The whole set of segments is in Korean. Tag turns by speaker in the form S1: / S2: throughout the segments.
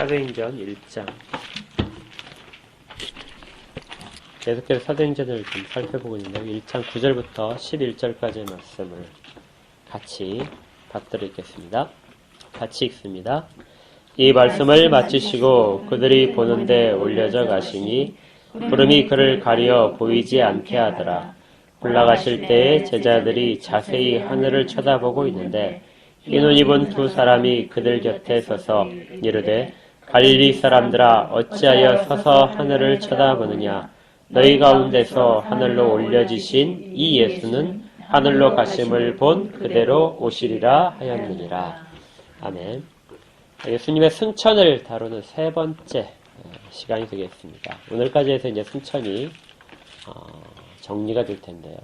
S1: 사도행전 1장. 계속해서 사도행전을 좀 살펴보고 있는데요. 1장 9절부터 11절까지의 말씀을 같이 받들어 읽겠습니다. 같이 읽습니다. 이 말씀을 마치시고 그들이 보는데 올려져 가시니 구름이 그를 가려 보이지 않게 하더라. 올라가실 때에 제자들이 자세히 하늘을 쳐다보고 있는데 흰 옷 입은 두 사람이 그들 곁에 서서 이르되 갈릴리 사람들아 어찌하여 서서 하늘을 쳐다보느냐. 너희 가운데서 하늘로 올려지신 이 예수는 하늘로 가심을 본 그대로 오시리라 하였느니라. 아멘. 예수님의 승천을 다루는 세 번째 시간이 되겠습니다. 오늘까지 해서 이제 승천이 정리가 될 텐데요.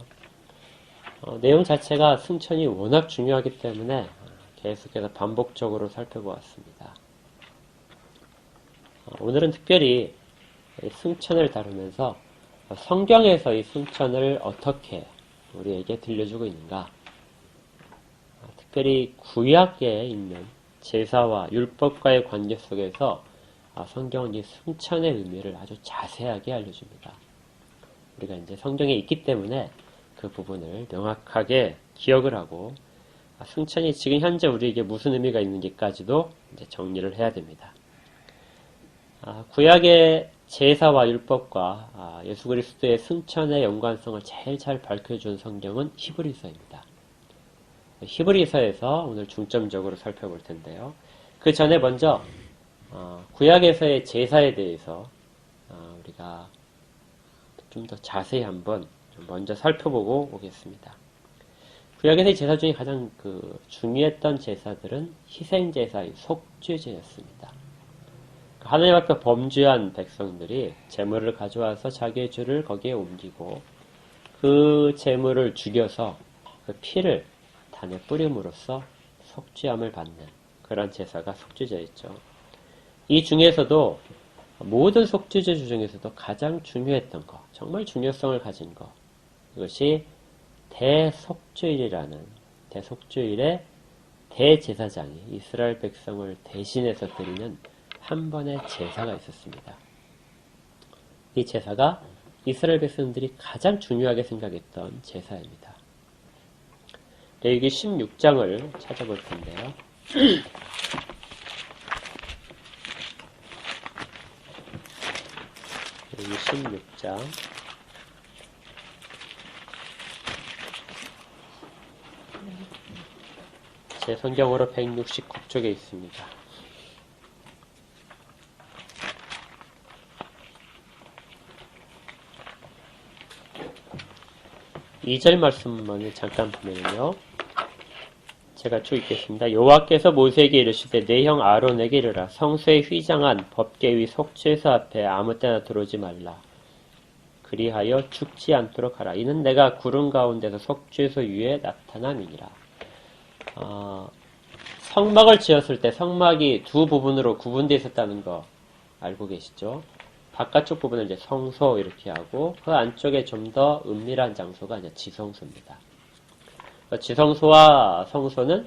S1: 내용 자체가 승천이 워낙 중요하기 때문에 계속해서 반복적으로 살펴보았습니다. 오늘은 특별히 승천을 다루면서 성경에서 이 승천을 어떻게 우리에게 들려주고 있는가, 특별히 구약에 있는 제사와 율법과의 관계 속에서 성경은 이 승천의 의미를 아주 자세하게 알려줍니다. 우리가 이제 성경에 있기 때문에 그 부분을 명확하게 기억을 하고 승천이 지금 현재 우리에게 무슨 의미가 있는지까지도 이제 정리를 해야 됩니다. 구약의 제사와 율법과 예수 그리스도의 승천의 연관성을 제일 잘 밝혀준 성경은 히브리서입니다. 히브리서에서 오늘 중점적으로 살펴볼 텐데요. 그 전에 먼저 구약에서의 제사에 대해서 우리가 좀 더 자세히 한번 먼저 살펴보고 오겠습니다. 구약에서의 제사 중에 가장 중요했던 제사들은 희생제사인 속죄제였습니다. 하나님 앞에 범죄한 백성들이 제물을 가져와서 자기의 죄를 거기에 옮기고 그 제물을 죽여서 그 피를 단에 뿌림으로써 속죄함을 받는 그런 제사가 속죄제였죠. 이 중에서도 모든 속죄제 중에서도 가장 중요했던 것, 정말 중요성을 가진 것, 이것이 대속죄일이라는 대속죄일에 대제사장이 이스라엘 백성을 대신해서 드리는 한 번의 제사가 있었습니다. 이 제사가 이스라엘 백성들이 가장 중요하게 생각했던 제사입니다. 레위기 16장을 찾아볼 텐데요. 레위기 16장 제 성경으로 169쪽에 있습니다. 2절 말씀만 잠깐 보면요. 제가 쭉 읽겠습니다. 여호와께서 모세에게 이르시되 내 형 아론에게 이르라. 성소에 휘장한 법궤의 속죄소 앞에 아무 때나 들어오지 말라. 그리하여 죽지 않도록 하라. 이는 내가 구름 가운데서 속죄소 위에 나타남이니라. 성막을 지었을 때 성막이 두 부분으로 구분되어 있었다는 거 알고 계시죠? 바깥쪽 부분을 이제 성소 이렇게 하고 그 안쪽에 좀 더 은밀한 장소가 이제 지성소입니다. 지성소와 성소는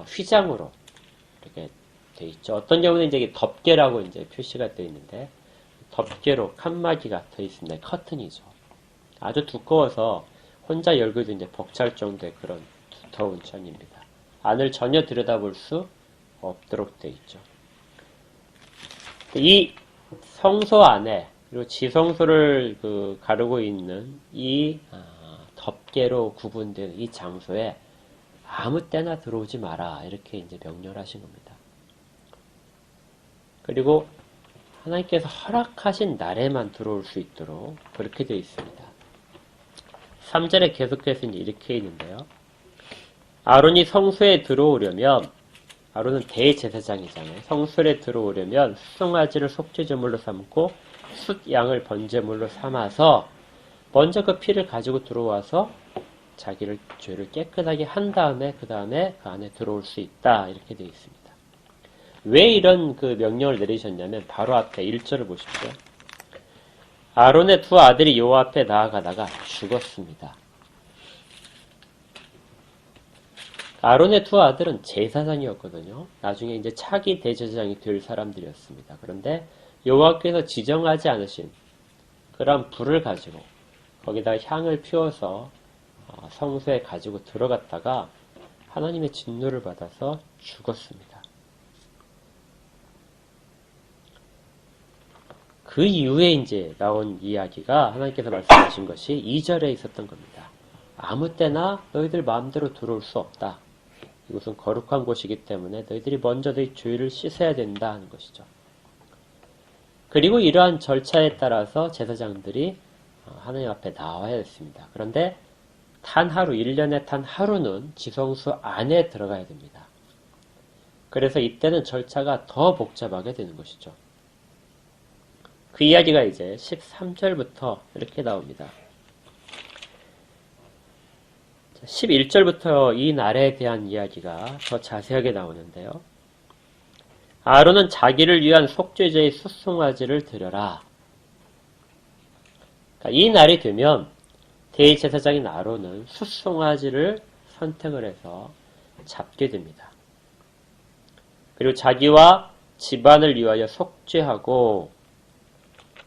S1: 휘장으로 이렇게 되어 있죠. 어떤 경우는 이제 덮개라고 이제 표시가 되어 있는데 덮개로 칸막이가 되어 있습니다. 커튼이죠. 아주 두꺼워서 혼자 열기도 이제 벅찰 정도의 그런 두터운 천입니다. 안을 전혀 들여다볼 수 없도록 되어 있죠. 이 성소 안에 그리고 지성소를 가르고 있는 이 덮개로 구분된 이 장소에 아무 때나 들어오지 마라 이렇게 이제 명령을 하신 겁니다. 그리고 하나님께서 허락하신 날에만 들어올 수 있도록 그렇게 되어 있습니다. 3절에 계속해서 이렇게 있는데요. 아론이 성소에 들어오려면 아론은 대제사장이잖아요. 성소에 들어오려면 수송아지를 속죄제물로 삼고 숫양을 번제물로 삼아서 먼저 그 피를 가지고 들어와서 자기를 죄를 깨끗하게 한 다음에 그 안에 들어올 수 있다 이렇게 되어 있습니다. 왜 이런 명령을 내리셨냐면 바로 앞에 1절을 보십시오. 아론의 두 아들이 여호와 앞에 나아가다가 죽었습니다. 아론의 두 아들은 제사장이었거든요. 나중에 이제 차기 대제사장이 될 사람들이었습니다. 그런데 여호와께서 지정하지 않으신 그런 불을 가지고 거기다 향을 피워서 성소에 가지고 들어갔다가 하나님의 진노를 받아서 죽었습니다. 그 이후에 이제 나온 이야기가 하나님께서 말씀하신 것이 2절에 있었던 겁니다. 아무 때나 너희들 마음대로 들어올 수 없다. 이곳은 거룩한 곳이기 때문에 너희들이 먼저 너희 주의를 씻어야 된다 하는 것이죠. 그리고 이러한 절차에 따라서 제사장들이 하나님 앞에 나와야 했습니다. 그런데 단 하루, 1년에 단 하루는 지성소 안에 들어가야 됩니다. 그래서 이때는 절차가 더 복잡하게 되는 것이죠. 그 이야기가 이제 13절부터 이렇게 나옵니다. 11절부터 이 날에 대한 이야기가 더 자세하게 나오는데요. 아론은 자기를 위한 속죄제의 숫송아지를 드려라. 그러니까 이 날이 되면 대제사장인 아론은 숫송아지를 선택을 해서 잡게 됩니다. 그리고 자기와 집안을 위하여 속죄하고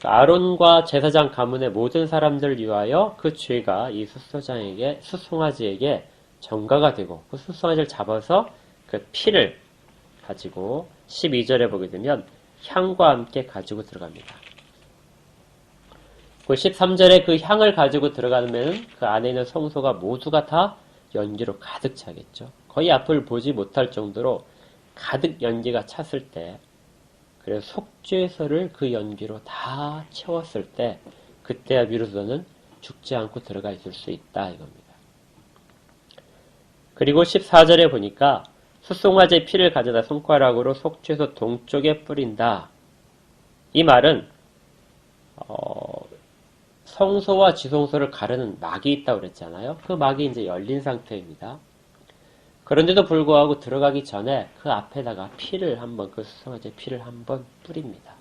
S1: 아론과 제사장 가문의 모든 사람들을 위하여 그 죄가 이 숫송아지에게 전가가 되고 그 숫송아지를 잡아서 그 피를 가지고 12절에 보게 되면 향과 함께 가지고 들어갑니다. 그 13절에 그 향을 가지고 들어가면 그 안에 있는 성소가 모두가 다 연기로 가득 차겠죠. 거의 앞을 보지 못할 정도로 가득 연기가 찼을 때, 그래서 속죄소를 그 연기로 다 채웠을 때 그때야 비로소는 죽지 않고 들어가 있을 수 있다 이겁니다. 그리고 14절에 보니까 숫송아지의 피를 가져다 손가락으로 속죄소 동쪽에 뿌린다. 이 말은 성소와 지성소를 가르는 막이 있다고 그랬잖아요. 그 막이 이제 열린 상태입니다. 그런데도 불구하고 들어가기 전에 그 앞에다가 피를 한번, 그 숫송아지의 피를 한번 뿌립니다.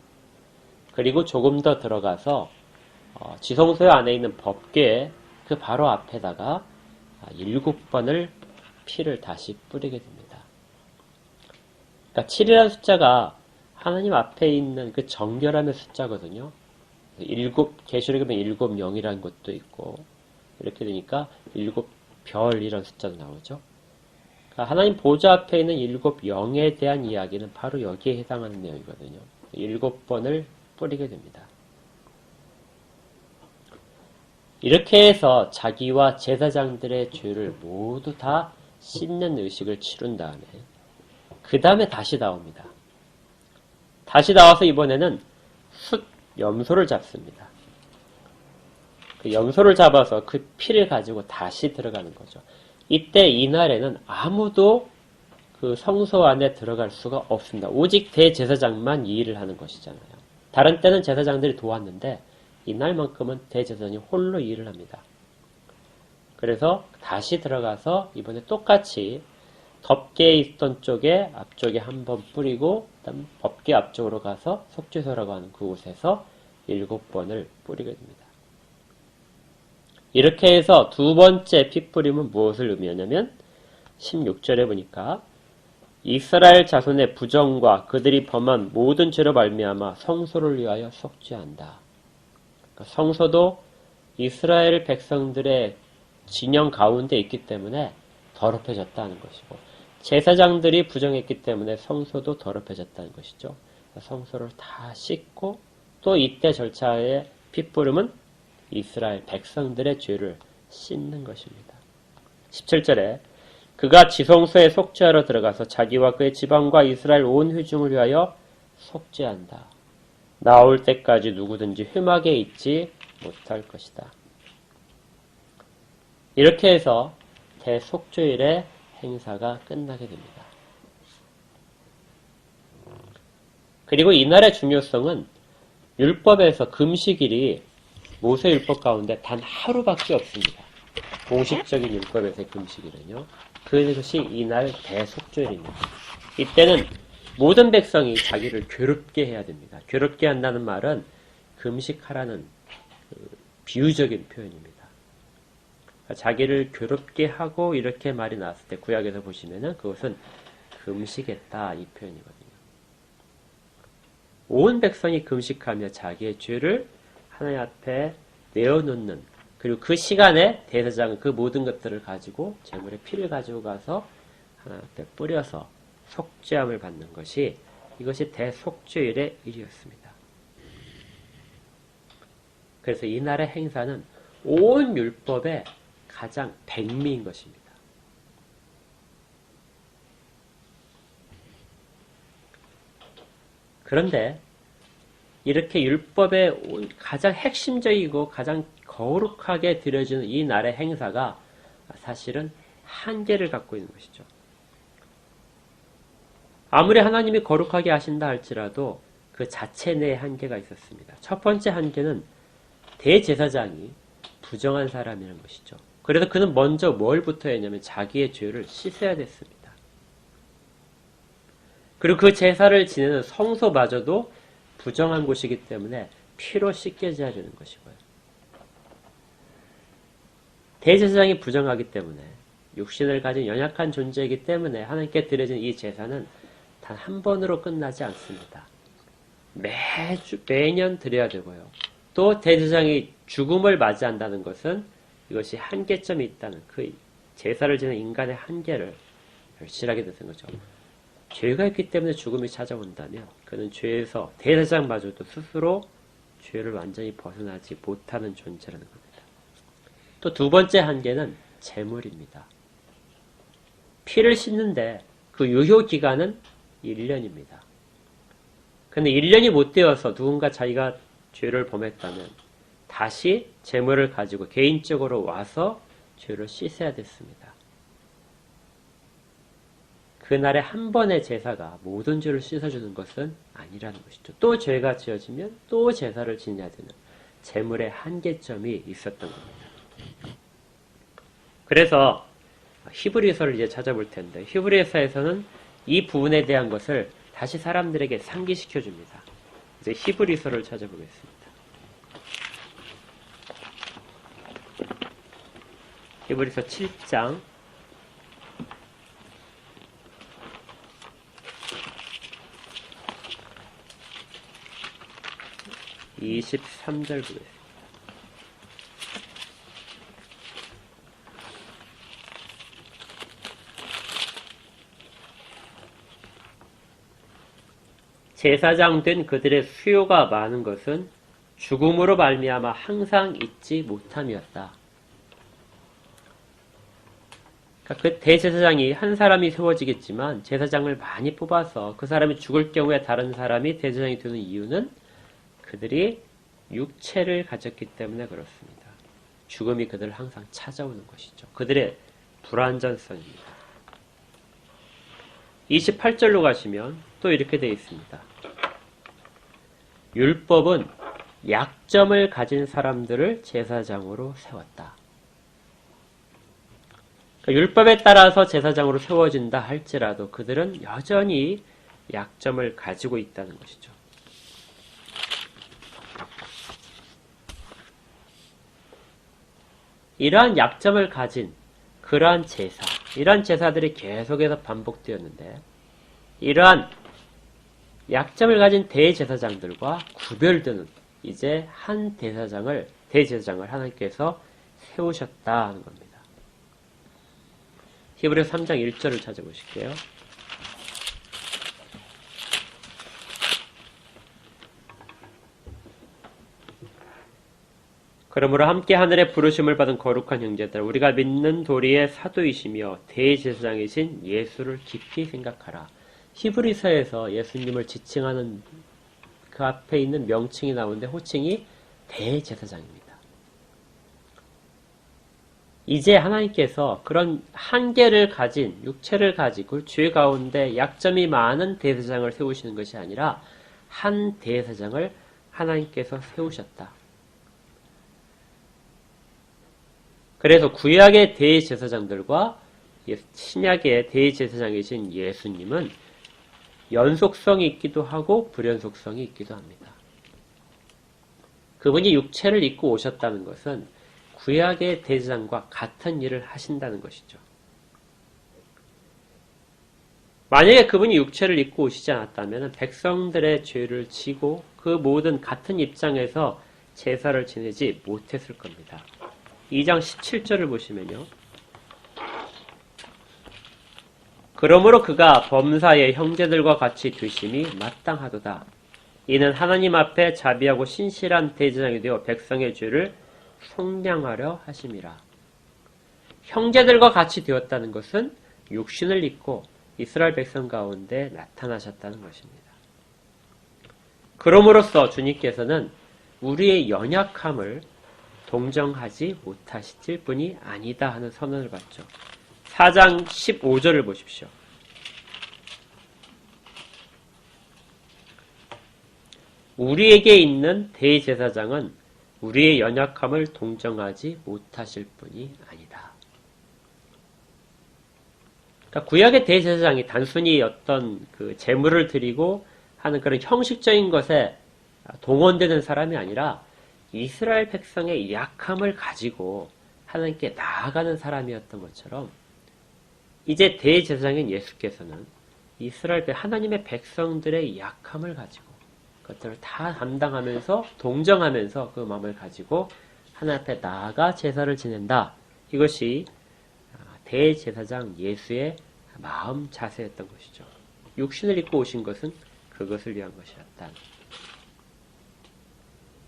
S1: 그리고 조금 더 들어가서 지성소 안에 있는 법궤 그 바로 앞에다가 7번을 피를 다시 뿌리게 됩니다. 그러니까 7이라는 숫자가 하나님 앞에 있는 그 정결함의 숫자거든요. 계시록에 보면 7영이라는 것도 있고 이렇게 되니까 7별 이런 숫자도 나오죠. 하나님 보좌 앞에 있는 7영에 대한 이야기는 바로 여기에 해당하는 내용이거든요. 7번을 뿌리게 됩니다. 이렇게 해서 자기와 제사장들의 죄를 모두 다 씻는 의식을 치룬 다음에 그 다음에 다시 나옵니다. 다시 나와서 이번에는 염소를 잡습니다. 그 염소를 잡아서 그 피를 가지고 다시 들어가는 거죠. 이때 이날에는 아무도 그 성소 안에 들어갈 수가 없습니다. 오직 대제사장만 이 일을 하는 것이잖아요. 다른 때는 제사장들이 도왔는데 이날만큼은 대제사장이 홀로 이 일을 합니다. 그래서 다시 들어가서 이번에 똑같이 덮개에 있던 쪽에 앞쪽에 한번 뿌리고 그다음 법궤 앞쪽으로 가서 속죄소라고 하는 그곳에서 7번을 뿌리게 됩니다. 이렇게 해서 두 번째 핏뿌림은 무엇을 의미하냐면 16절에 보니까 이스라엘 자손의 부정과 그들이 범한 모든 죄로 말미암아 성소를 위하여 속죄한다. 그러니까 성소도 이스라엘 백성들의 진영 가운데 있기 때문에 더럽혀졌다는 것이고 제사장들이 부정했기 때문에 성소도 더럽혀졌다는 것이죠. 성소를 다 씻고 또 이때 절차의 핏부름은 이스라엘 백성들의 죄를 씻는 것입니다. 17절에 그가 지성소에 속죄하러 들어가서 자기와 그의 지방과 이스라엘 온 회중을 위하여 속죄한다. 나올 때까지 누구든지 흠하게 있지 못할 것이다. 이렇게 해서 대속죄일의 행사가 끝나게 됩니다. 그리고 이날의 중요성은 율법에서 금식일이 모세율법 가운데 단 하루밖에 없습니다. 공식적인 율법에서의 금식일은요. 그것이 이날 대속죄일입니다. 이때는 모든 백성이 자기를 괴롭게 해야 됩니다. 괴롭게 한다는 말은 금식하라는 비유적인 표현입니다. 자기를 괴롭게 하고 이렇게 말이 나왔을 때 구약에서 보시면은 그것은 금식했다 이 표현이거든요. 온 백성이 금식하며 자기의 죄를 하나님 앞에 내어놓는, 그리고 그 시간에 대제사장은 그 모든 것들을 가지고 제물의 피를 가지고 가서 하나님 앞에 뿌려서 속죄함을 받는 것이, 이것이 대속죄일의 일이었습니다. 그래서 이날의 행사는 온 율법의 가장 백미인 것입니다. 그런데 이렇게 율법의 가장 핵심적이고 가장 거룩하게 드려지는 이 날의 행사가 사실은 한계를 갖고 있는 것이죠. 아무리 하나님이 거룩하게 하신다 할지라도 그 자체 내에 한계가 있었습니다. 첫 번째 한계는 대제사장이 부정한 사람이라는 것이죠. 그래서 그는 먼저 뭘부터 했냐면 자기의 죄를 씻어야 됐습니다. 그리고 그 제사를 지내는 성소마저도 부정한 곳이기 때문에 피로 씻겨져야 되는 것이고요. 대제사장이 부정하기 때문에, 육신을 가진 연약한 존재이기 때문에 하나님께 드려진 이 제사는 단 한 번으로 끝나지 않습니다. 매년 드려야 되고요. 또 대제사장이 죽음을 맞이한다는 것은 이것이 한계점이 있다는, 그 제사를 지는 인간의 한계를 결실하게 되는 거죠. 죄가 있기 때문에 죽음이 찾아온다면 그는 죄에서, 대제사장마저도 스스로 죄를 완전히 벗어나지 못하는 존재라는 겁니다. 또 두 번째 한계는 제물입니다. 피를 씻는데 그 유효 기간은 1년입니다. 근데 1년이 못 되어서 누군가 자기가 죄를 범했다면 다시 제물을 가지고 개인적으로 와서 죄를 씻어야 됐습니다. 그날의 한 번의 제사가 모든 죄를 씻어주는 것은 아니라는 것이죠. 또 죄가 지어지면 또 제사를 지내야 되는 제물의 한계점이 있었던 겁니다. 그래서 히브리서를 이제 찾아볼 텐데, 히브리서에서는 이 부분에 대한 것을 다시 사람들에게 상기시켜 줍니다. 이제 히브리서를 찾아보겠습니다. 히브리서 7장 23절 보겠습니다. 제사장 된 그들의 수요가 많은 것은 죽음으로 말미암아 항상 잊지 못함이었다. 그러니까 그 대제사장이 한 사람이 세워지겠지만 제사장을 많이 뽑아서 그 사람이 죽을 경우에 다른 사람이 대제사장이 되는 이유는 그들이 육체를 가졌기 때문에 그렇습니다. 죽음이 그들을 항상 찾아오는 것이죠. 그들의 불완전성입니다. 28절로 가시면 또 이렇게 되어 있습니다. 율법은 약점을 가진 사람들을 제사장으로 세웠다. 그러니까 율법에 따라서 제사장으로 세워진다 할지라도 그들은 여전히 약점을 가지고 있다는 것이죠. 이러한 약점을 가진 그러한 제사, 이러한 제사들이 계속해서 반복되었는데, 이러한 약점을 가진 대제사장들과 구별되는 이제 한 대제사장을 하나님께서 세우셨다 는 겁니다. 히브리서 3장 1절을 찾아보실게요. 그러므로 함께 하늘의 부르심을 받은 거룩한 형제들, 우리가 믿는 도리의 사도이시며 대제사장이신 예수를 깊이 생각하라. 히브리서에서 예수님을 지칭하는 그 앞에 있는 명칭이 나오는데 호칭이 대제사장입니다. 이제 하나님께서 그런 한계를 가진, 육체를 가지고 죄 가운데 약점이 많은 대제사장을 세우시는 것이 아니라 한 대제사장을 하나님께서 세우셨다. 그래서 구약의 대제사장들과 신약의 대제사장이신 예수님은 연속성이 있기도 하고 불연속성이 있기도 합니다. 그분이 육체를 입고 오셨다는 것은 구약의 대제사장과 같은 일을 하신다는 것이죠. 만약에 그분이 육체를 입고 오시지 않았다면 백성들의 죄를 지고 그 모든 같은 입장에서 제사를 지내지 못했을 겁니다. 2장 17절을 보시면요. 그러므로 그가 범사의 형제들과 같이 되심이 마땅하도다. 이는 하나님 앞에 자비하고 신실한 대제사장이 되어 백성의 죄를 속량하려 하심이라. 형제들과 같이 되었다는 것은 육신을 입고 이스라엘 백성 가운데 나타나셨다는 것입니다. 그럼으로써 주님께서는 우리의 연약함을 동정하지 못하실 뿐이 아니다 하는 선언을 받죠. 4장 15절을 보십시오. 우리에게 있는 대제사장은 우리의 연약함을 동정하지 못하실 뿐이 아니다. 그러니까 구약의 대제사장이 단순히 어떤 그 제물을 드리고 하는 그런 형식적인 것에 동원되는 사람이 아니라 이스라엘 백성의 약함을 가지고 하나님께 나아가는 사람이었던 것처럼 이제 대제사장인 예수께서는 이스라엘 하나님의 백성들의 약함을 가지고 그것들을 다 담당하면서 동정하면서 그 마음을 가지고 하나님 앞에 나아가 제사를 지낸다. 이것이 대제사장 예수의 마음 자세였던 것이죠. 육신을 입고 오신 것은 그것을 위한 것이었다.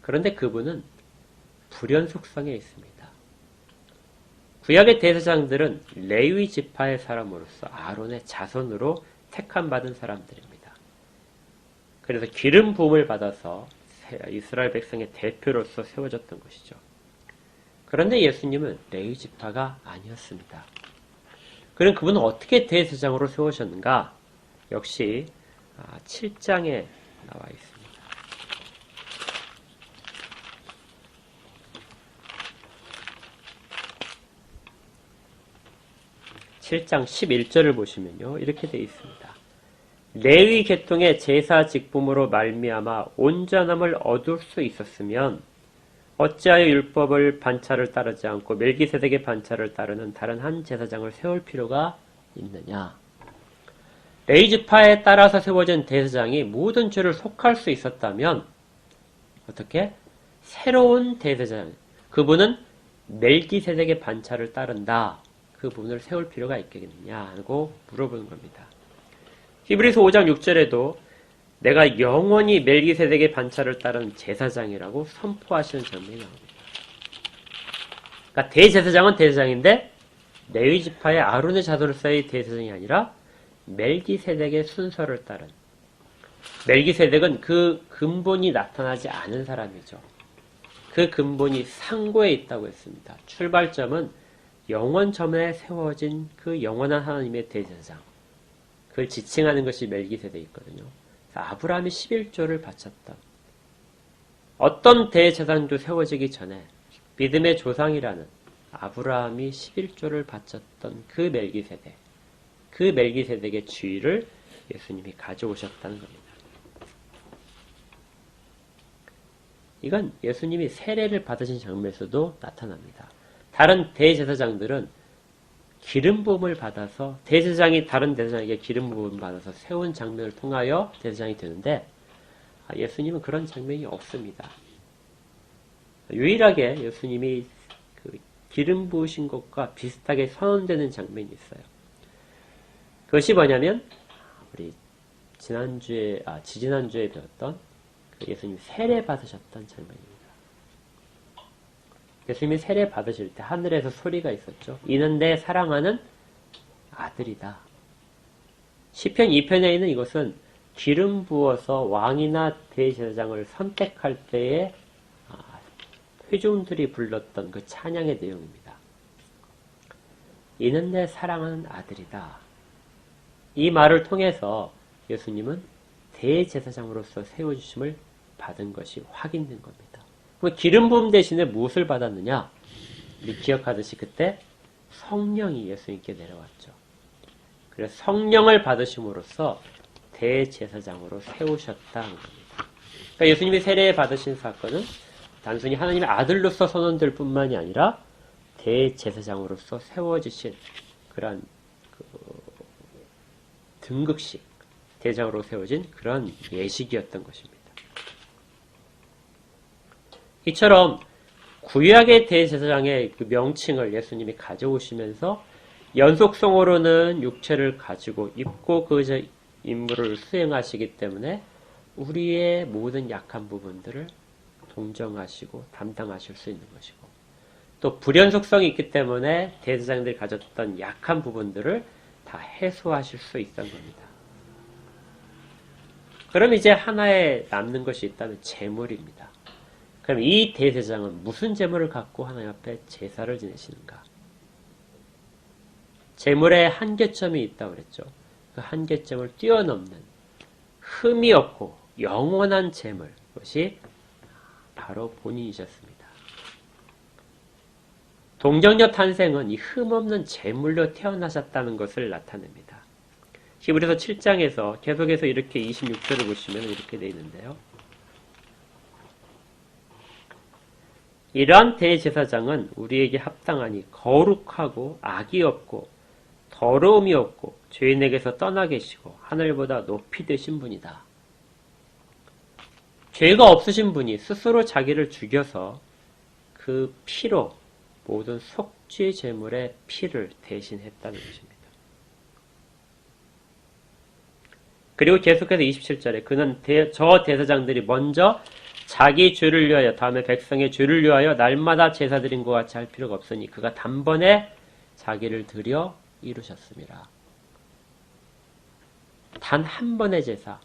S1: 그런데 그분은 불연 속성에 있습니다. 구약의 대제사장들은 레위 지파의 사람으로서 아론의 자손으로 택함받은 사람들입니다. 그래서 기름 부음을 받아서 이스라엘 백성의 대표로서 세워졌던 것이죠. 그런데 예수님은 레위 지파가 아니었습니다. 그럼 그분은 어떻게 대제사장으로 세우셨는가? 역시 7장에 나와 있습니다. 7장 11절을 보시면요. 이렇게 되어 있습니다. 레위 계통의 제사 직분으로 말미암아 온전함을 얻을 수 있었으면 어찌하여 율법을 반차를 따르지 않고 멜기세덱의 반차를 따르는 다른 한 제사장을 세울 필요가 있느냐. 레위 지파에 따라서 세워진 대제사장이 모든 죄를 속할 수 있었다면 어떻게? 새로운 대제사장, 그분은 멜기세덱의 반차를 따른다. 그 부분을 세울 필요가 있겠느냐 하고 물어보는 겁니다. 히브리서 5장 6절에도 내가 영원히 멜기세덱의 반차를 따른 제사장이라고 선포하시는 장면이 나옵니다. 그러니까 대제사장은 대제사장인데 레위 지파의 아론의 자손으로서의 대제사장이 아니라 멜기세덱의 순서를 따른, 멜기세덱은 그 근본이 나타나지 않은 사람이죠. 그 근본이 상고에 있다고 했습니다. 출발점은 영원점에 세워진 그 영원한 하나님의 대제사장, 그걸 지칭하는 것이 멜기세덱이거든요. 아브라함이 11조를 바쳤던, 어떤 대제사장도 세워지기 전에 믿음의 조상이라는 아브라함이 11조를 바쳤던 그 멜기세덱, 그 멜기세덱의 지위를 예수님이 가져오셨다는 겁니다. 이건 예수님이 세례를 받으신 장면에서도 나타납니다. 다른 대제사장들은 기름 부음을 받아서, 대제사장이 다른 대제사장에게 기름 부음을 받아서 세운 장면을 통하여 대제사장이 되는데 예수님은 그런 장면이 없습니다. 유일하게 예수님이 그 기름 부으신 것과 비슷하게 선언되는 장면이 있어요. 그것이 뭐냐면 우리 지지난주에 배웠던 그 예수님이 세례 받으셨던 장면입니다. 예수님이 세례 받으실 때 하늘에서 소리가 있었죠. 이는 내 사랑하는 아들이다. 시편 2편에 있는 이것은 기름 부어서 왕이나 대제사장을 선택할 때에 회중들이 불렀던 그 찬양의 내용입니다. 이는 내 사랑하는 아들이다. 이 말을 통해서 예수님은 대제사장으로서 세워주심을 받은 것이 확인된 겁니다. 그럼 기름 부음 대신에 무엇을 받았느냐? 우리 기억하듯이 그때 성령이 예수님께 내려왔죠. 그래서 성령을 받으심으로써 대제사장으로 세우셨다는 겁니다. 그러니까 예수님이 세례 받으신 사건은 단순히 하나님의 아들로서 선언될 뿐만이 아니라 대제사장으로서 세워지신 그런 등극식 대장으로 세워진 그런 예식이었던 것입니다. 이처럼 구약의 대제사장의 그 명칭을 예수님이 가져오시면서 연속성으로는 육체를 가지고 입고 그 임무를 수행하시기 때문에 우리의 모든 약한 부분들을 동정하시고 담당하실 수 있는 것이고, 또 불연속성이 있기 때문에 대제사장들이 가졌던 약한 부분들을 다 해소하실 수 있던 겁니다. 그럼 이제 하나에 남는 것이 있다면 제물입니다. 그럼 이 대제사장은 무슨 제물을 갖고 하나님 앞에 제사를 지내시는가? 제물에 한계점이 있다고 그랬죠. 그 한계점을 뛰어넘는 흠이 없고 영원한 제물, 그것이 바로 본인이셨습니다. 동정녀 탄생은 이 흠없는 제물로 태어나셨다는 것을 나타냅니다. 히브리서 7장에서 계속해서 이렇게 26절을 보시면 이렇게 되어 있는데요. 이러한 대제사장은 우리에게 합당하니 거룩하고 악이 없고 더러움이 없고 죄인에게서 떠나 계시고 하늘보다 높이 되신 분이다. 죄가 없으신 분이 스스로 자기를 죽여서 그 피로 모든 속죄 제물의 피를 대신했다는 것입니다. 그리고 계속해서 27절에 그는 저 대제사장들이 먼저 자기 죄를 위하여 다음에 백성의 죄를 위하여 날마다 제사 드린 것 같이 할 필요가 없으니 그가 단번에 자기를 드려 이루셨습니다. 단 한 번의 제사,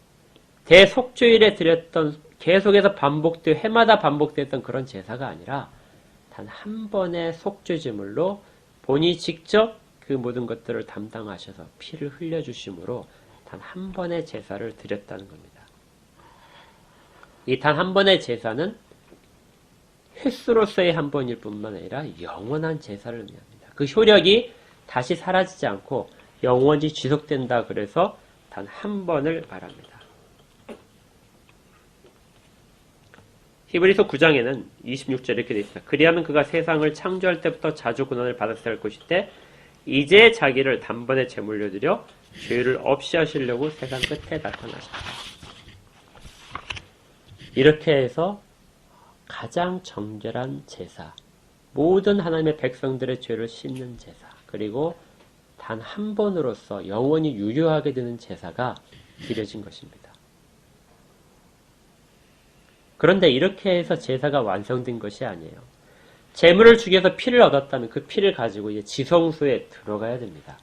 S1: 대속죄일에 드렸던 계속해서 반복되어 해마다 반복됐던 그런 제사가 아니라 단 한 번의 속죄 제물로 본인이 직접 그 모든 것들을 담당하셔서 피를 흘려주심으로 단 한 번의 제사를 드렸다는 겁니다. 이 단 한 번의 제사는 횟수로서의 한 번일 뿐만 아니라 영원한 제사를 의미합니다. 그 효력이 다시 사라지지 않고 영원히 지속된다 그래서 단 한 번을 말합니다. 히브리서 9장에는 26절에 이렇게 되어 있습니다. 그리하면 그가 세상을 창조할 때부터 자주 고난을 받았어야 할 것인데 이제 자기를 단번에 제물로 드려 죄를 없이 하시려고 세상 끝에 나타나셨다. 이렇게 해서 가장 정결한 제사, 모든 하나님의 백성들의 죄를 씻는 제사, 그리고 단 한 번으로서 영원히 유효하게 되는 제사가 드려진 것입니다. 그런데 이렇게 해서 제사가 완성된 것이 아니에요. 제물을 죽여서 피를 얻었다면 그 피를 가지고 이제 지성소에 들어가야 됩니다.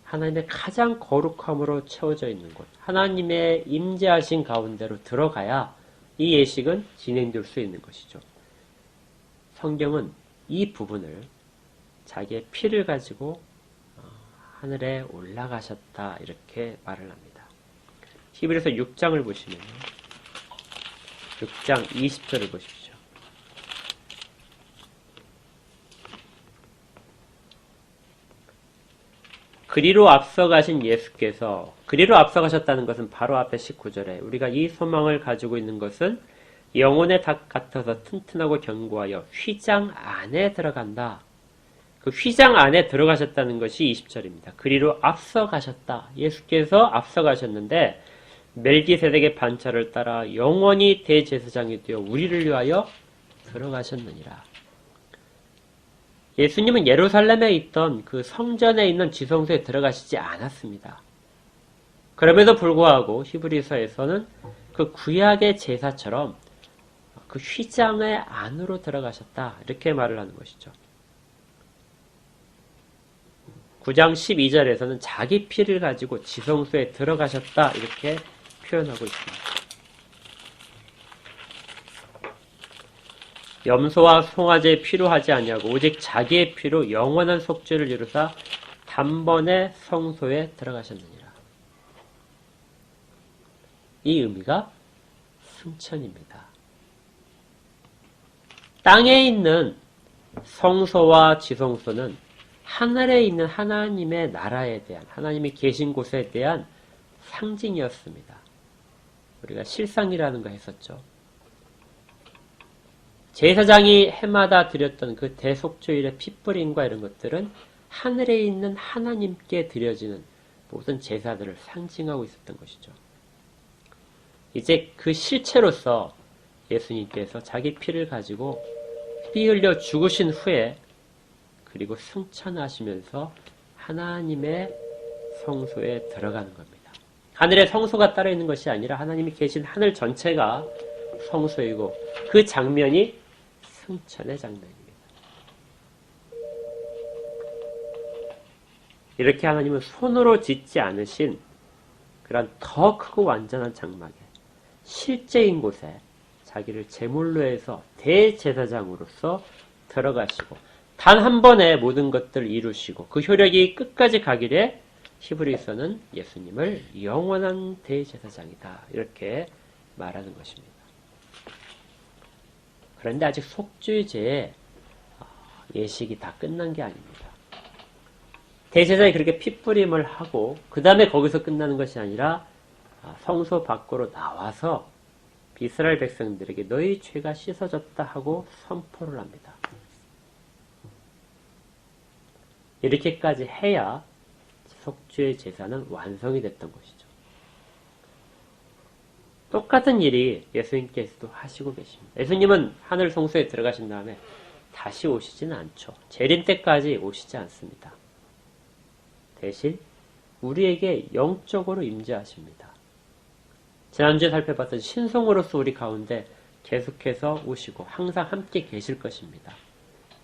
S1: 하나님의 가장 거룩함으로 채워져 있는 곳, 하나님의 임재하신 가운데로 들어가야 이 예식은 진행될 수 있는 것이죠. 성경은 이 부분을 자기의 피를 가지고 하늘에 올라가셨다 이렇게 말을 합니다. 히브리서 6장을 보시면 6장 20절을 보십시오. 그리로 앞서가신 예수께서, 그리로 앞서가셨다는 것은 바로 앞에 19절에 우리가 이 소망을 가지고 있는 것은 영혼의 닭 같아서 튼튼하고 견고하여 휘장 안에 들어간다. 그 휘장 안에 들어가셨다는 것이 20절입니다. 그리로 앞서가셨다. 예수께서 앞서가셨는데 멜기세덱의 반차를 따라 영원히 대제사장이 되어 우리를 위하여 들어가셨느니라. 예수님은 예루살렘에 있던 그 성전에 있는 지성소에 들어가시지 않았습니다. 그럼에도 불구하고 히브리서에서는 그 구약의 제사처럼 그 휘장의 안으로 들어가셨다 이렇게 말을 하는 것이죠. 9장 12절에서는 자기 피를 가지고 지성소에 들어가셨다 이렇게 표현하고 있습니다. 염소와 송아지의 피로 하지 아니하고 오직 자기의 피로 영원한 속죄를 이루사 단번에 성소에 들어가셨느니라. 이 의미가 승천입니다. 땅에 있는 성소와 지성소는 하늘에 있는 하나님의 나라에 대한, 하나님이 계신 곳에 대한 상징이었습니다. 우리가 실상이라는 거 했었죠. 제사장이 해마다 드렸던 그 대속죄일의 핏부림과 이런 것들은 하늘에 있는 하나님께 드려지는 모든 제사들을 상징하고 있었던 것이죠. 이제 그 실체로서 예수님께서 자기 피를 가지고 피 흘려 죽으신 후에 그리고 승천하시면서 하나님의 성소에 들어가는 겁니다. 하늘에 성소가 따로 있는 것이 아니라 하나님이 계신 하늘 전체가 성소이고 그 장면이 승천의 장면입니다. 이렇게 하나님은 손으로 짓지 않으신 그런 더 크고 완전한 장막에 실제인 곳에 자기를 제물로 해서 대제사장으로서 들어가시고 단 한 번에 모든 것들을 이루시고 그 효력이 끝까지 가기래 히브리서는 예수님을 영원한 대제사장이다 이렇게 말하는 것입니다. 그런데 아직 속죄제의 예식이 다 끝난 게 아닙니다. 대제사장이 그렇게 핏부림을 하고 그 다음에 거기서 끝나는 것이 아니라 성소 밖으로 나와서 이스라엘 백성들에게 너희 죄가 씻어졌다 하고 선포를 합니다. 이렇게까지 해야 속죄 제사는 완성이 됐던 것이죠. 똑같은 일이 예수님께서도 하시고 계십니다. 예수님은 하늘 성소에 들어가신 다음에 다시 오시지는 않죠. 재림 때까지 오시지 않습니다. 대신 우리에게 영적으로 임재하십니다. 지난주에 살펴봤던 신성으로서 우리 가운데 계속해서 오시고 항상 함께 계실 것입니다.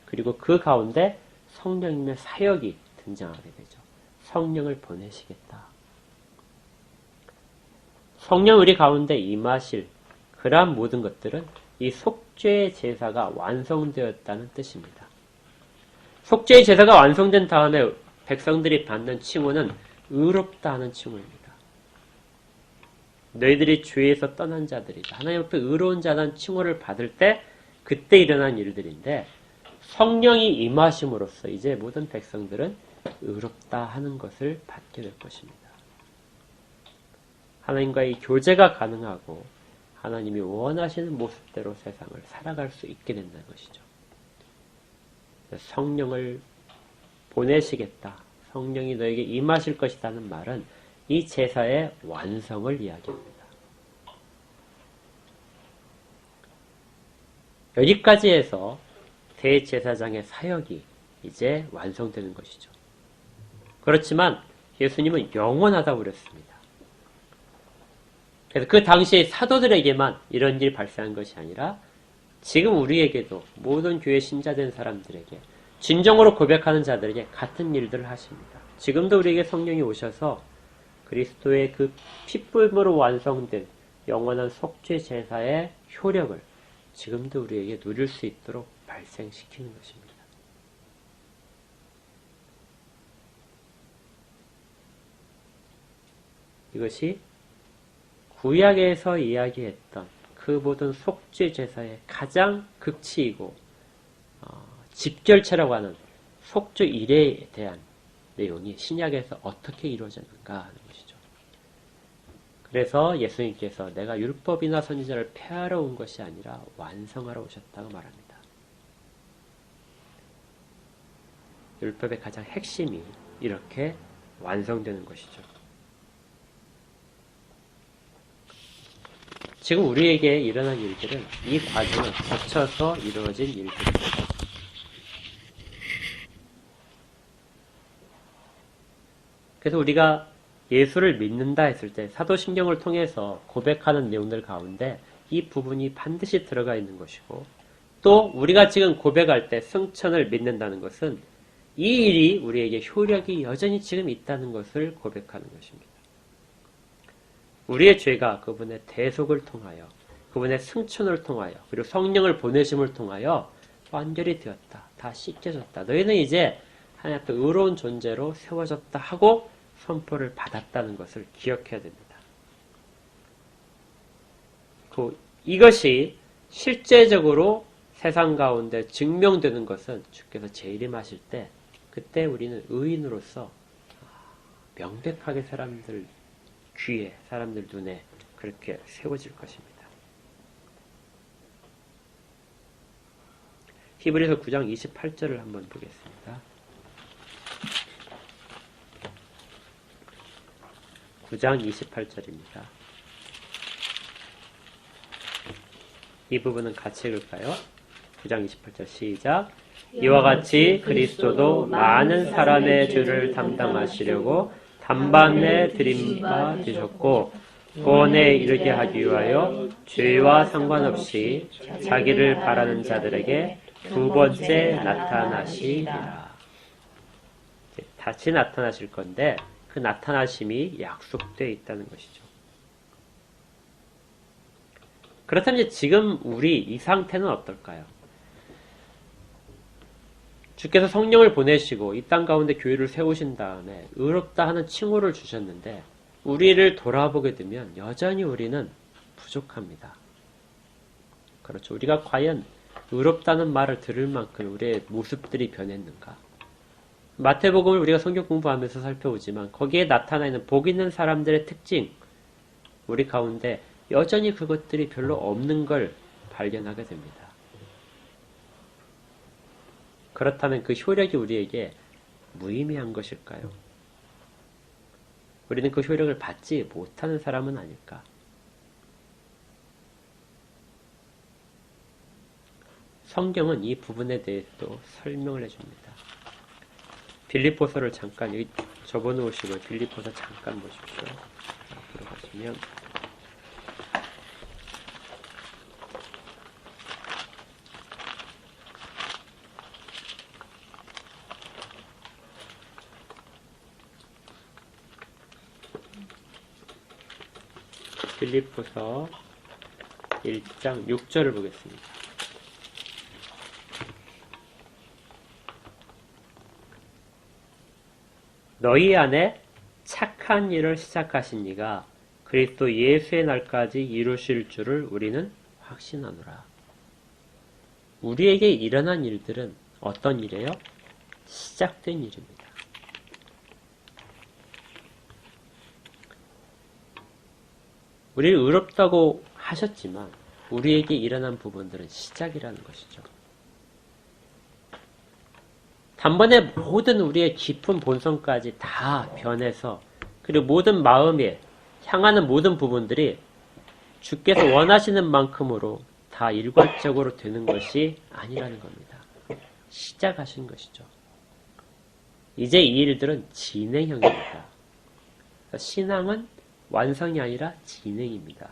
S1: 그리고 그 가운데 성령님의 사역이 등장하게 되죠. 성령을 보내시겠다. 성령 우리 가운데 임하실 그러한 모든 것들은 이 속죄의 제사가 완성되었다는 뜻입니다. 속죄의 제사가 완성된 다음에 백성들이 받는 칭호는 의롭다 하는 칭호입니다. 너희들이 죄에서 떠난 자들이다. 하나님 앞에 의로운 자라는 칭호를 받을 때 그때 일어난 일들인데 성령이 임하심으로써 이제 모든 백성들은 의롭다 하는 것을 받게 될 것입니다. 하나님과의 교제가 가능하고 하나님이 원하시는 모습대로 세상을 살아갈 수 있게 된다는 것이죠. 성령을 보내시겠다. 성령이 너에게 임하실 것이라는 말은 이 제사의 완성을 이야기합니다. 여기까지 해서 대제사장의 사역이 이제 완성되는 것이죠. 그렇지만 예수님은 영원하다고 그랬습니다. 그래서 그 당시에 사도들에게만 이런 일이 발생한 것이 아니라 지금 우리에게도 모든 교회 신자된 사람들에게 진정으로 고백하는 자들에게 같은 일들을 하십니다. 지금도 우리에게 성령이 오셔서 그리스도의 그 핏불으로 완성된 영원한 속죄 제사의 효력을 지금도 우리에게 누릴 수 있도록 발생시키는 것입니다. 이것이 구약에서 이야기했던 그 모든 속죄 제사의 가장 극치이고 집결체라고 하는 속죄 일에 대한 내용이 신약에서 어떻게 이루어졌는가 하는 것이죠. 그래서 예수님께서 내가 율법이나 선지자를 폐하러 온 것이 아니라 완성하러 오셨다고 말합니다. 율법의 가장 핵심이 이렇게 완성되는 것이죠. 지금 우리에게 일어난 일들은 이 과정을 거쳐서 이루어진 일들입니다. 그래서 우리가 예수를 믿는다 했을 때 사도신경을 통해서 고백하는 내용들 가운데 이 부분이 반드시 들어가 있는 것이고 또 우리가 지금 고백할 때 승천을 믿는다는 것은 이 일이 우리에게 효력이 여전히 지금 있다는 것을 고백하는 것입니다. 우리의 죄가 그분의 대속을 통하여 그분의 승천을 통하여 그리고 성령을 보내심을 통하여 완결이 되었다. 다 씻겨졌다. 너희는 이제 하나님 앞에 의로운 존재로 세워졌다 하고 선포를 받았다는 것을 기억해야 됩니다. 이것이 실제적으로 세상 가운데 증명되는 것은 주께서 재림하실 때 그때 우리는 의인으로서 명백하게 사람들 귀에 사람들 눈에 그렇게 세워질 것입니다. 히브리서 9장 28절을 한번 보겠습니다. 9장 28절입니다. 이 부분은 같이 읽을까요? 9장 28절 시작. 이와 같이 그리스도도 많은 사람의 죄를 담당하시려고 단번에 드린 바 되셨고 구원에 이르게 하기 위하여 죄와 상관없이 자기를 바라는 자들에게 두 번째 나타나시리라. 다시 나타나실 건데 그 나타나심이 약속되어 있다는 것이죠. 그렇다면 이제 지금 우리 이 상태는 어떨까요? 주께서 성령을 보내시고 이 땅 가운데 교회를 세우신 다음에 의롭다 하는 칭호를 주셨는데 우리를 돌아보게 되면 여전히 우리는 부족합니다. 그렇죠. 우리가 과연 의롭다는 말을 들을 만큼 우리의 모습들이 변했는가? 마태복음을 우리가 성경 공부하면서 살펴보지만 거기에 나타나 있는 복 있는 사람들의 특징, 우리 가운데 여전히 그것들이 별로 없는 걸 발견하게 됩니다. 그렇다면 그 효력이 우리에게 무의미한 것일까요? 우리는 그 효력을 받지 못하는 사람은 아닐까? 성경은 이 부분에 대해서도 설명을 해줍니다. 빌립보서를 잠깐 여기 접어놓으시고 빌립보서 잠깐 보십시오. 앞으로 가시면 빌립보서 1장 6절을 보겠습니다. 너희 안에 착한 일을 시작하신 이가 그리스도 예수의 날까지 이루실 줄을 우리는 확신하노라. 우리에게 일어난 일들은 어떤 일이에요? 시작된 일입니다. 우리를 의롭다고 하셨지만 우리에게 일어난 부분들은 시작이라는 것이죠. 단번에 모든 우리의 깊은 본성까지 다 변해서 그리고 모든 마음에 향하는 모든 부분들이 주께서 원하시는 만큼으로 다 일괄적으로 되는 것이 아니라는 겁니다. 시작하신 것이죠. 이제 이 일들은 진행형입니다. 신앙은 완성이 아니라 진행입니다.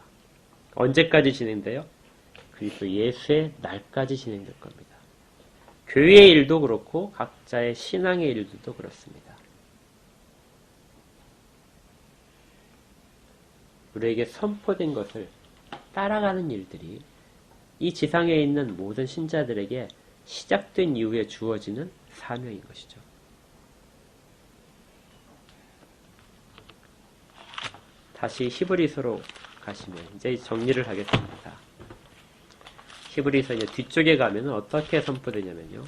S1: 언제까지 진행돼요? 그리스도 예수의 날까지 진행될 겁니다. 교회의 일도 그렇고 각자의 신앙의 일들도 그렇습니다. 우리에게 선포된 것을 따라가는 일들이 이 지상에 있는 모든 신자들에게 시작된 이후에 주어지는 사명인 것이죠. 다시 히브리서로 가시면 이제 정리를 하겠습니다. 히브리서 이제 뒤쪽에 가면 어떻게 선포되냐면요.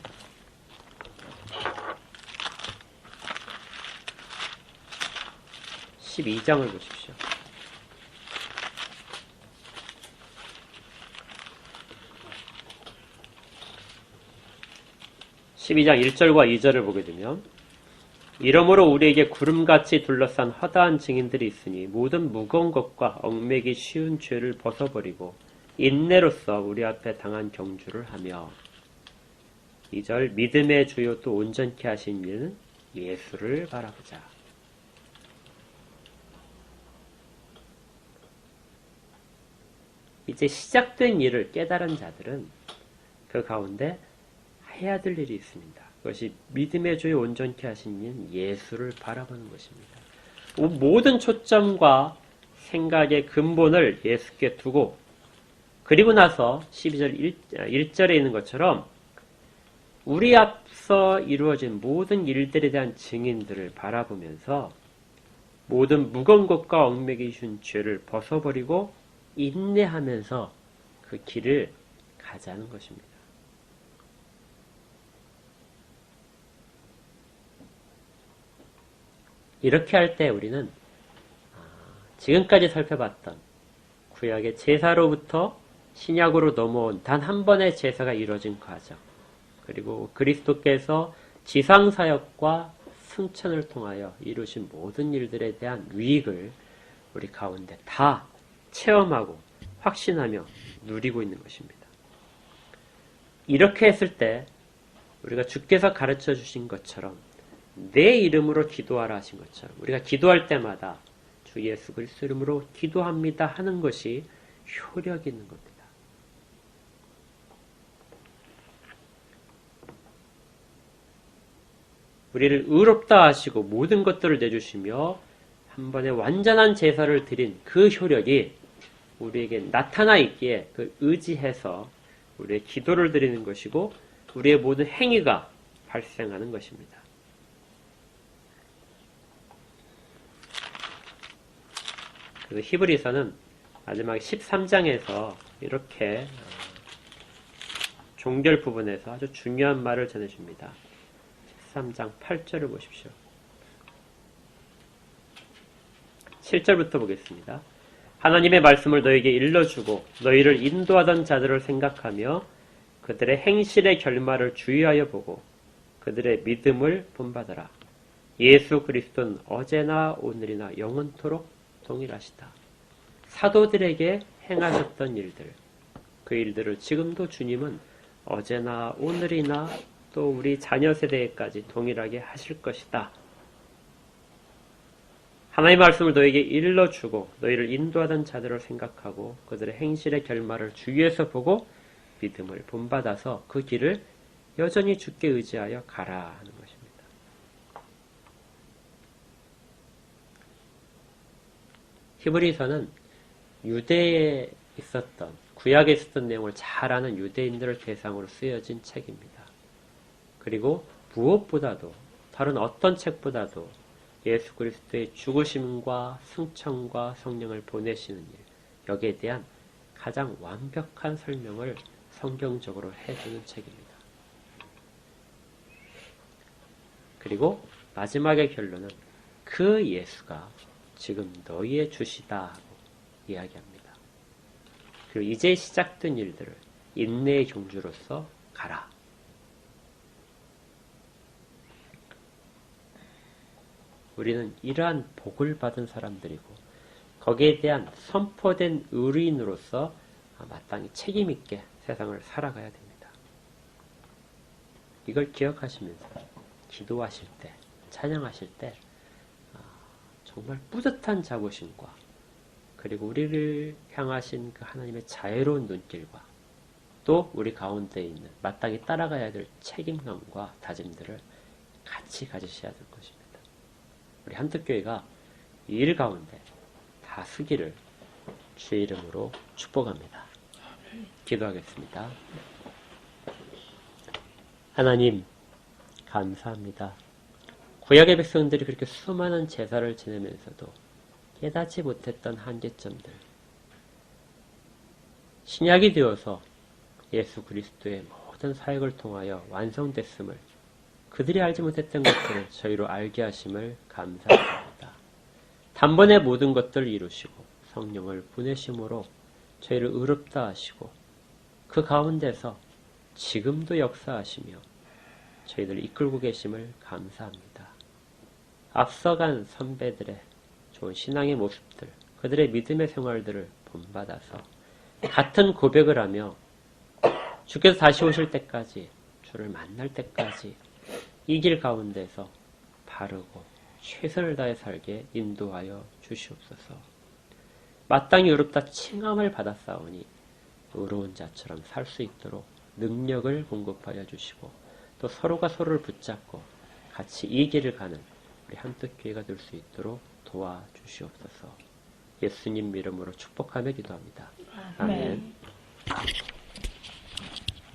S1: (12장을) 보십시오. 12장 1절과 2절을 보게 되면 이러므로 우리에게 구름같이 둘러싼 허다한 증인들이 있으니 모든 무거운 것과 얽매기 쉬운 죄를 벗어버리고 인내로써 우리 앞에 당한 경주를 하며 2절 믿음의 주요 또 온전케 하신 이는 예수를 바라보자. 이제 시작된 일을 깨달은 자들은 그 가운데 해야 될 일이 있습니다. 그것이 믿음의 주요 온전케 하신 이는 예수를 바라보는 것입니다. 모든 초점과 생각의 근본을 예수께 두고 그리고 나서 12절 1절에 있는 것처럼 우리 앞서 이루어진 모든 일들에 대한 증인들을 바라보면서 모든 무거운 것과 얽매기 쉬운 죄를 벗어버리고 인내하면서 그 길을 가자는 것입니다. 이렇게 할 때 우리는 지금까지 살펴봤던 구약의 제사로부터 신약으로 넘어온 단 한 번의 제사가 이루어진 과정, 그리고 그리스도께서 지상사역과 승천을 통하여 이루신 모든 일들에 대한 유익을 우리 가운데 다 체험하고 확신하며 누리고 있는 것입니다. 이렇게 했을 때 우리가 주께서 가르쳐 주신 것처럼 내 이름으로 기도하라 하신 것처럼 우리가 기도할 때마다 주 예수 그리스도 이름으로 기도합니다 하는 것이 효력이 있는 겁니다. 우리를 의롭다 하시고 모든 것들을 내주시며 한 번에 완전한 제사를 드린 그 효력이 우리에게 나타나 있기에 그 의지해서 우리의 기도를 드리는 것이고 우리의 모든 행위가 발생하는 것입니다. 그래서 히브리서는 마지막 13장에서 이렇게 종결 부분에서 아주 중요한 말을 전해줍니다. 13장 8절을 보십시오. 7절부터 보겠습니다. 하나님의 말씀을 너에게 일러주고 너희를 인도하던 자들을 생각하며 그들의 행실의 결말을 주의하여 보고 그들의 믿음을 본받아라. 예수 그리스도는 어제나 오늘이나 영원토록 동일하시다. 사도들에게 행하셨던 일들, 그 일들을 지금도 주님은 어제나 오늘이나 또 우리 자녀 세대에까지 동일하게 하실 것이다. 하나님의 말씀을 너에게 일러주고 너희를 인도하던 자들을 생각하고 그들의 행실의 결말을 주위에서 보고 믿음을 본받아서 그 길을 여전히 주께 의지하여 가라 하는 것입니다. 히브리서는 유대에 있었던 구약에 있었던 내용을 잘 아는 유대인들을 대상으로 쓰여진 책입니다. 그리고 무엇보다도 다른 어떤 책보다도 예수 그리스도의 죽으심과 승천과 성령을 보내시는 일, 여기에 대한 가장 완벽한 설명을 성경적으로 해주는 책입니다. 그리고 마지막의 결론은 그 예수가 지금 너희의 주시다고 이야기합니다. 그리고 이제 시작된 일들을 인내의 경주로서 가라. 우리는 이러한 복을 받은 사람들이고 거기에 대한 선포된 의뢰인으로서 마땅히 책임있게 세상을 살아가야 됩니다. 이걸 기억하시면서 기도하실 때, 찬양하실 때 정말 뿌듯한 자부심과 그리고 우리를 향하신 그 하나님의 자애로운 눈길과 또 우리 가운데 있는 마땅히 따라가야 될 책임감과 다짐들을 같이 가지셔야 될 것입니다. 우리 한특교회가 이 일 가운데 다 쓰기를 주의 이름으로 축복합니다. 기도하겠습니다. 하나님 감사합니다. 구약의 백성들이 그렇게 수많은 제사를 지내면서도 깨닫지 못했던 한계점들, 신약이 되어서 예수 그리스도의 모든 사역을 통하여 완성됐음을 그들이 알지 못했던 것들을 저희로 알게 하심을 감사합니다. 단번에 모든 것들을 이루시고 성령을 보내심으로 저희를 의롭다 하시고 그 가운데서 지금도 역사하시며 저희들을 이끌고 계심을 감사합니다. 앞서간 선배들의 좋은 신앙의 모습들, 그들의 믿음의 생활들을 본받아서 같은 고백을 하며 주께서 다시 오실 때까지, 주를 만날 때까지 이 길 가운데서 바르고 최선을 다해 살게 인도하여 주시옵소서. 마땅히 의롭다 칭함을 받았사오니 의로운 자처럼 살 수 있도록 능력을 공급하여 주시고 또 서로가 서로를 붙잡고 같이 이 길을 가는 우리 한뜻교회가 될 수 있도록 도와주시옵소서. 예수님 이름으로 축복하며 기도합니다. 아멘.